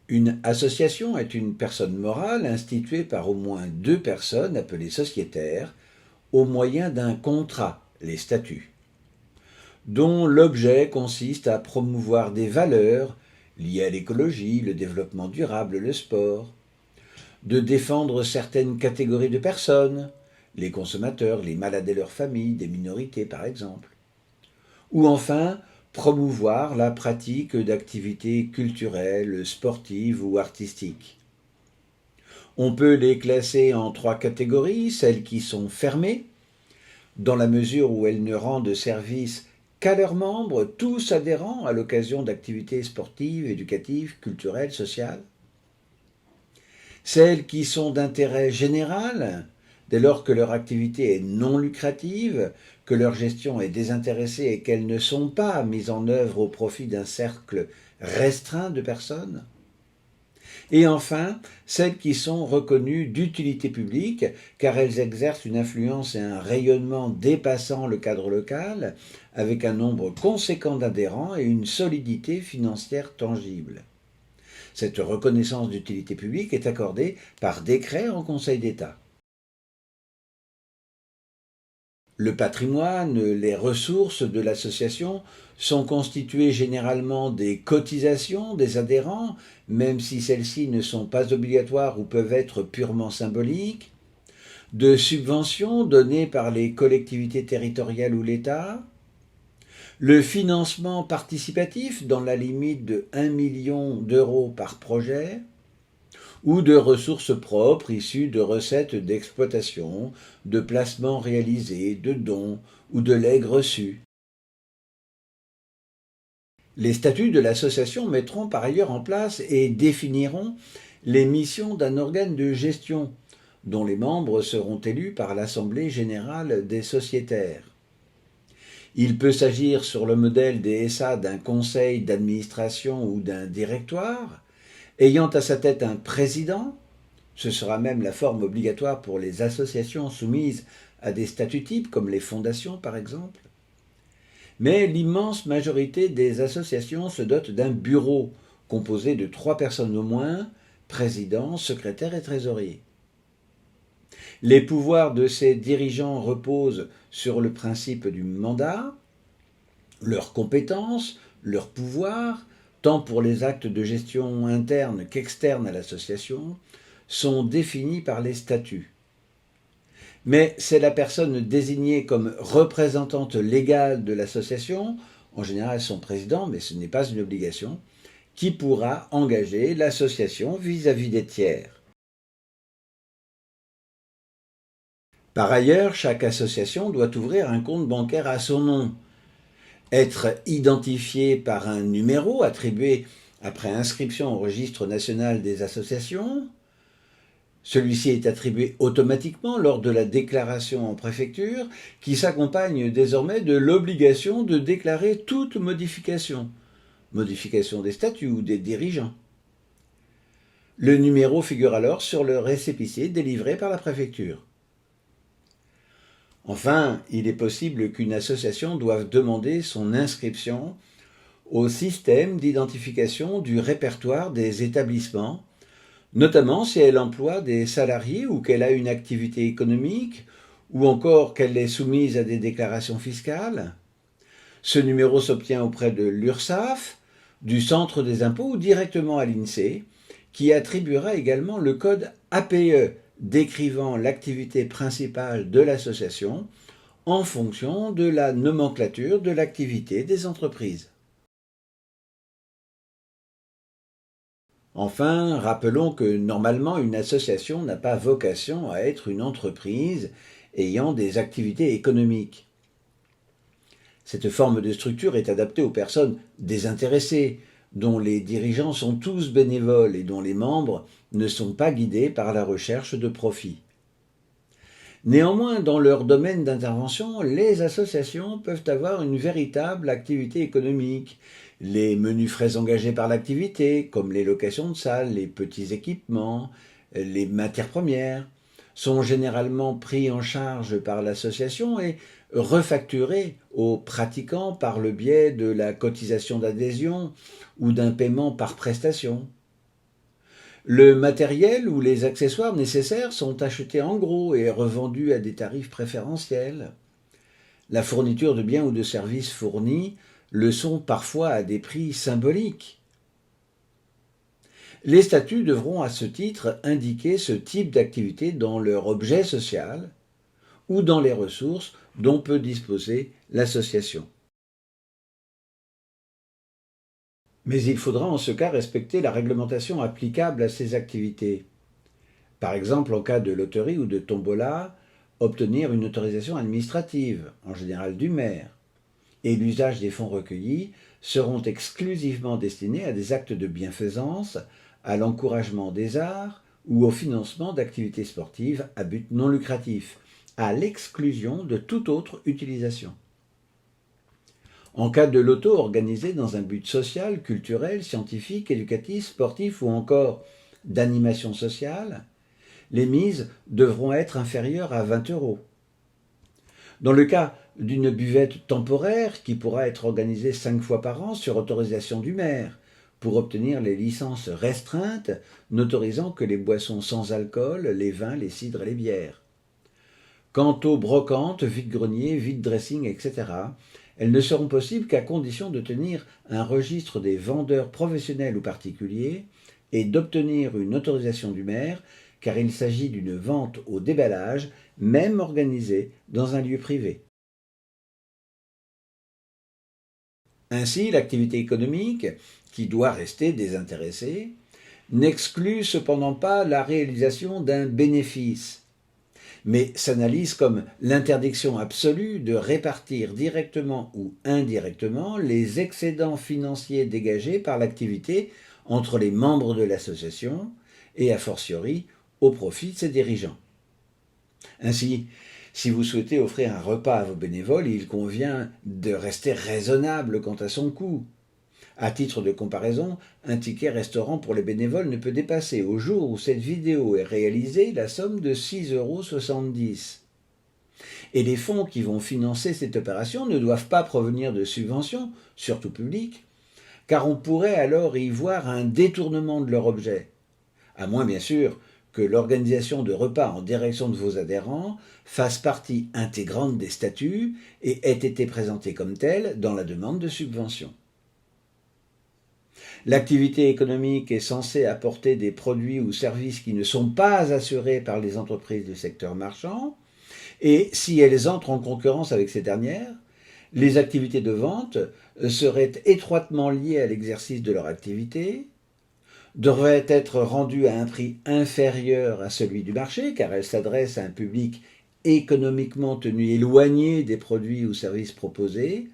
Une association est une personne morale instituée par au moins deux personnes appelées sociétaires au moyen d'un contrat, les statuts, dont l'objet consiste à promouvoir des valeurs liées à l'écologie, le développement durable, le sport, de défendre certaines catégories de personnes, les consommateurs, les malades et leurs familles, des minorités par exemple, ou enfin promouvoir la pratique d'activités culturelles, sportives ou artistiques. On peut les classer en trois catégories, celles qui sont fermées, dans la mesure où elles ne rendent service qu'à leurs membres, tous adhérents à l'occasion d'activités sportives, éducatives, culturelles, sociales. Celles qui sont d'intérêt général, dès lors que leur activité est non lucrative, que leur gestion est désintéressée et qu'elles ne sont pas mises en œuvre au profit d'un cercle restreint de personnes. Et enfin, celles qui sont reconnues d'utilité publique, car elles exercent une influence et un rayonnement dépassant le cadre local, avec un nombre conséquent d'adhérents et une solidité financière tangible. Cette reconnaissance d'utilité publique est accordée par décret en Conseil d'État. Le patrimoine, les ressources de l'association sont constituées généralement des cotisations des adhérents, même si celles-ci ne sont pas obligatoires ou peuvent être purement symboliques, de subventions données par les collectivités territoriales ou l'État, le financement participatif dans la limite de 1 million d'euros par projet, ou de ressources propres issues de recettes d'exploitation, de placements réalisés, de dons ou de legs reçus. Les statuts de l'association mettront par ailleurs en place et définiront les missions d'un organe de gestion, dont les membres seront élus par l'Assemblée générale des sociétaires. Il peut s'agir sur le modèle des SA d'un conseil d'administration ou d'un directoire, ayant à sa tête un président, ce sera même la forme obligatoire pour les associations soumises à des statuts types comme les fondations par exemple. Mais l'immense majorité des associations se dotent d'un bureau composé de 3 personnes au moins, président, secrétaire et trésorier. Les pouvoirs de ces dirigeants reposent sur le principe du mandat, leurs compétences, leurs pouvoirs, tant pour les actes de gestion internes qu'externes à l'association, sont définis par les statuts. Mais c'est la personne désignée comme représentante légale de l'association, en général son président, mais ce n'est pas une obligation, qui pourra engager l'association vis-à-vis des tiers. Par ailleurs, chaque association doit ouvrir un compte bancaire à son nom, être identifié par un numéro attribué après inscription au registre national des associations. Celui-ci est attribué automatiquement lors de la déclaration en préfecture, qui s'accompagne désormais de l'obligation de déclarer toute modification des statuts ou des dirigeants. Le numéro figure alors sur le récépissé délivré par la préfecture. Enfin, il est possible qu'une association doive demander son inscription au système d'identification du répertoire des établissements, notamment si elle emploie des salariés ou qu'elle a une activité économique, ou encore qu'elle est soumise à des déclarations fiscales. Ce numéro s'obtient auprès de l'URSSAF, du Centre des impôts ou directement à l'INSEE, qui attribuera également le code APE décrivant l'activité principale de l'association en fonction de la nomenclature de l'activité des entreprises. Enfin, rappelons que normalement une association n'a pas vocation à être une entreprise ayant des activités économiques. Cette forme de structure est adaptée aux personnes désintéressées, dont les dirigeants sont tous bénévoles et dont les membres ne sont pas guidés par la recherche de profit. Néanmoins, dans leur domaine d'intervention, les associations peuvent avoir une véritable activité économique. Les menus frais engagés par l'activité, comme les locations de salles, les petits équipements, les matières premières, sont généralement pris en charge par l'association et refacturés aux pratiquants par le biais de la cotisation d'adhésion ou d'un paiement par prestation. Le matériel ou les accessoires nécessaires sont achetés en gros et revendus à des tarifs préférentiels. La fourniture de biens ou de services fournis le sont parfois à des prix symboliques. Les statuts devront à ce titre indiquer ce type d'activité dans leur objet social ou dans les ressources dont peut disposer l'association. Mais il faudra en ce cas respecter la réglementation applicable à ces activités. Par exemple, en cas de loterie ou de tombola, obtenir une autorisation administrative, en général du maire. Et l'usage des fonds recueillis seront exclusivement destinés à des actes de bienfaisance, à l'encouragement des arts ou au financement d'activités sportives à but non lucratif, à l'exclusion de toute autre utilisation. En cas de loto organisé dans un but social, culturel, scientifique, éducatif, sportif ou encore d'animation sociale, les mises devront être inférieures à 20 euros. Dans le cas d'une buvette temporaire qui pourra être organisée 5 fois par an sur autorisation du maire, pour obtenir les licences restreintes n'autorisant que les boissons sans alcool, les vins, les cidres et les bières. Quant aux brocantes, vide-greniers, vide-dressing, etc., elles ne seront possibles qu'à condition de tenir un registre des vendeurs professionnels ou particuliers et d'obtenir une autorisation du maire, car il s'agit d'une vente au déballage, même organisée dans un lieu privé. Ainsi, l'activité économique, qui doit rester désintéressée, n'exclut cependant pas la réalisation d'un bénéfice, mais s'analyse comme l'interdiction absolue de répartir directement ou indirectement les excédents financiers dégagés par l'activité entre les membres de l'association et a fortiori au profit de ses dirigeants. Ainsi, si vous souhaitez offrir un repas à vos bénévoles, il convient de rester raisonnable quant à son coût. À titre de comparaison, un ticket restaurant pour les bénévoles ne peut dépasser, au jour où cette vidéo est réalisée, la somme de 6,70 €. Et les fonds qui vont financer cette opération ne doivent pas provenir de subventions, surtout publiques, car on pourrait alors y voir un détournement de leur objet. À moins, bien sûr, que l'organisation de repas en direction de vos adhérents fasse partie intégrante des statuts et ait été présentée comme telle dans la demande de subvention. L'activité économique est censée apporter des produits ou services qui ne sont pas assurés par les entreprises du secteur marchand, et si elles entrent en concurrence avec ces dernières, les activités de vente seraient étroitement liées à l'exercice de leur activité, devraient être rendues à un prix inférieur à celui du marché, car elles s'adressent à un public économiquement tenu éloigné des produits ou services proposés,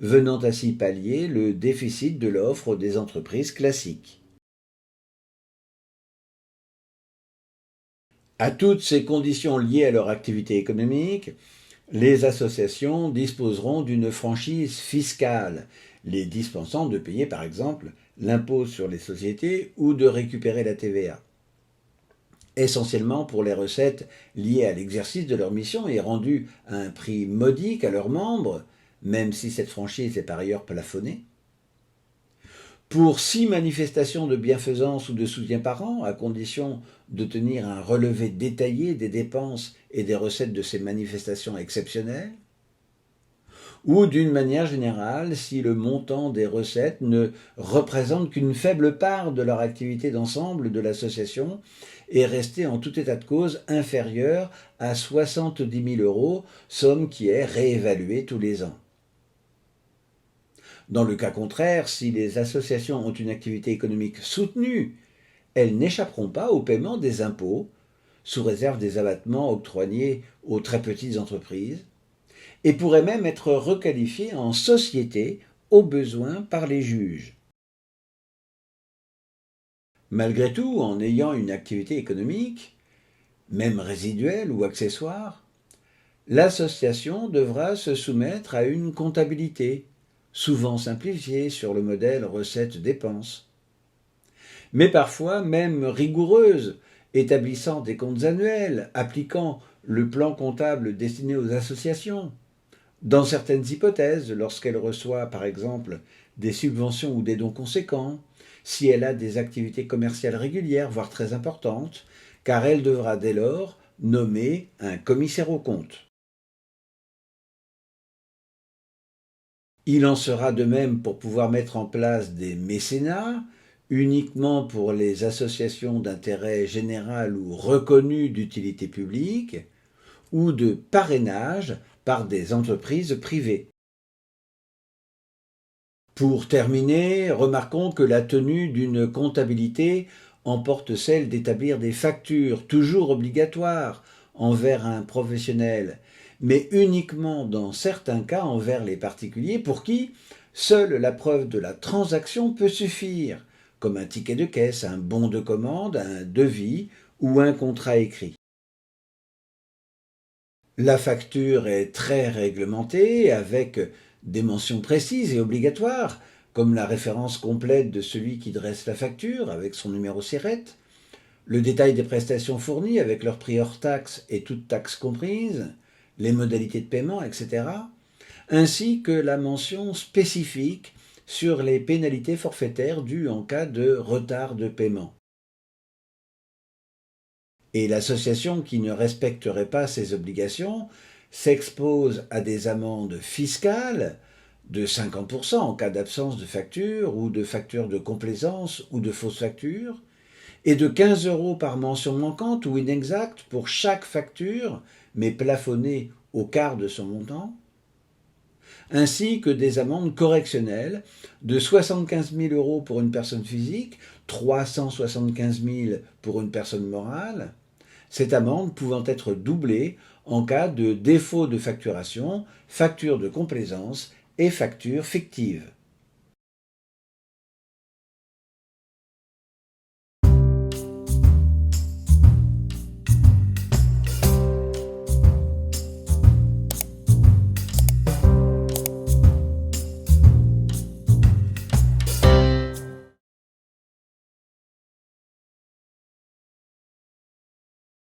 venant ainsi pallier le déficit de l'offre des entreprises classiques. À toutes ces conditions liées à leur activité économique, les associations disposeront d'une franchise fiscale, les dispensant de payer par exemple l'impôt sur les sociétés ou de récupérer la TVA. Essentiellement pour les recettes liées à l'exercice de leur mission et rendues à un prix modique à leurs membres, même si cette franchise est par ailleurs plafonnée. Pour 6 manifestations de bienfaisance ou de soutien par an, à condition de tenir un relevé détaillé des dépenses et des recettes de ces manifestations exceptionnelles, ou d'une manière générale si le montant des recettes ne représente qu'une faible part de leur activité d'ensemble de l'association et resté en tout état de cause inférieur à 70 000 €, somme qui est réévaluée tous les ans. Dans le cas contraire, si les associations ont une activité économique soutenue, elles n'échapperont pas au paiement des impôts, sous réserve des abattements octroyés aux très petites entreprises, et pourraient même être requalifiées en société au besoin par les juges. Malgré tout, en ayant une activité économique, même résiduelle ou accessoire, l'association devra se soumettre à une comptabilité, souvent simplifiée sur le modèle recettes-dépenses, mais parfois même rigoureuse, établissant des comptes annuels, appliquant le plan comptable destiné aux associations. Dans certaines hypothèses, lorsqu'elle reçoit par exemple des subventions ou des dons conséquents, si elle a des activités commerciales régulières, voire très importantes, car elle devra dès lors nommer un commissaire aux comptes. Il en sera de même pour pouvoir mettre en place des mécénats, uniquement pour les associations d'intérêt général ou reconnues d'utilité publique, ou de parrainage par des entreprises privées. Pour terminer, remarquons que la tenue d'une comptabilité emporte celle d'établir des factures, toujours obligatoires, envers un professionnel, mais uniquement dans certains cas envers les particuliers pour qui seule la preuve de la transaction peut suffire, comme un ticket de caisse, un bon de commande, un devis ou un contrat écrit. La facture est très réglementée avec des mentions précises et obligatoires, comme la référence complète de celui qui dresse la facture avec son numéro SIRET, le détail des prestations fournies avec leur prix hors taxe et toutes taxes comprises, les modalités de paiement, etc., ainsi que la mention spécifique sur les pénalités forfaitaires dues en cas de retard de paiement. Et l'association qui ne respecterait pas ces obligations s'expose à des amendes fiscales de 50% en cas d'absence de facture ou de facture de complaisance ou de fausse facture, et de 15 € par mention manquante ou inexacte pour chaque facture, mais plafonnée au quart de son montant, ainsi que des amendes correctionnelles de 75 000 € pour une personne physique, 375 000 pour une personne morale, cette amende pouvant être doublée en cas de défaut de facturation, facture de complaisance et facture fictive.